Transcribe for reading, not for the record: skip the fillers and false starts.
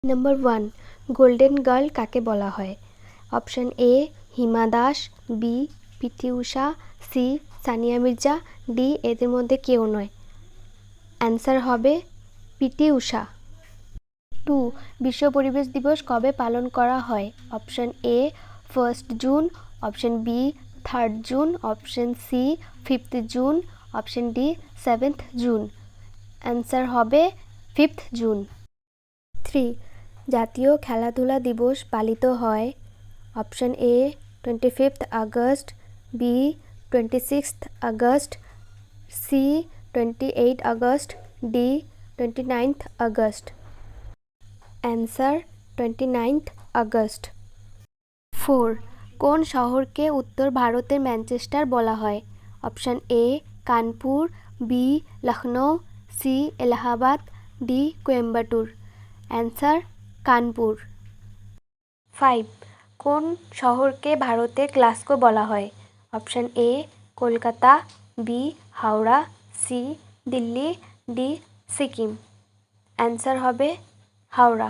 Number 1, golden girl কাকে বলা হয়? Option A Hima Das, B PT Usha, C Sania Mirza, D এদের মধ্যে কেউ নয়। অ্যান্সার হবে পিটি ঊষা। 2, বিশ্ব পরিবেশ দিবস কবে পালন করা হয়? Option A 1 June, option B 3 June, option C 5 June, option D 7 June. Answer হবে 5 জুন। 3, জাতীয় খেলাধুলা দিবস পালিত হয়? Option A 25 August, B 26 August, C 28 August, D 29 August. Answer 29 August. 4, কোন শহরকে উত্তর ভারতের ম্যানচেস্টার বলা হয়? Option A Kanpur, B Lucknow, C Allahabad, D Coimbatore. Answer Kanpur. 5, কোন শহরকে ভারতের গ্লাসগো বলা হয়? Option A Kolkata, B Howrah, C Delhi, D Sikkim. Answer হবে হাওড়া।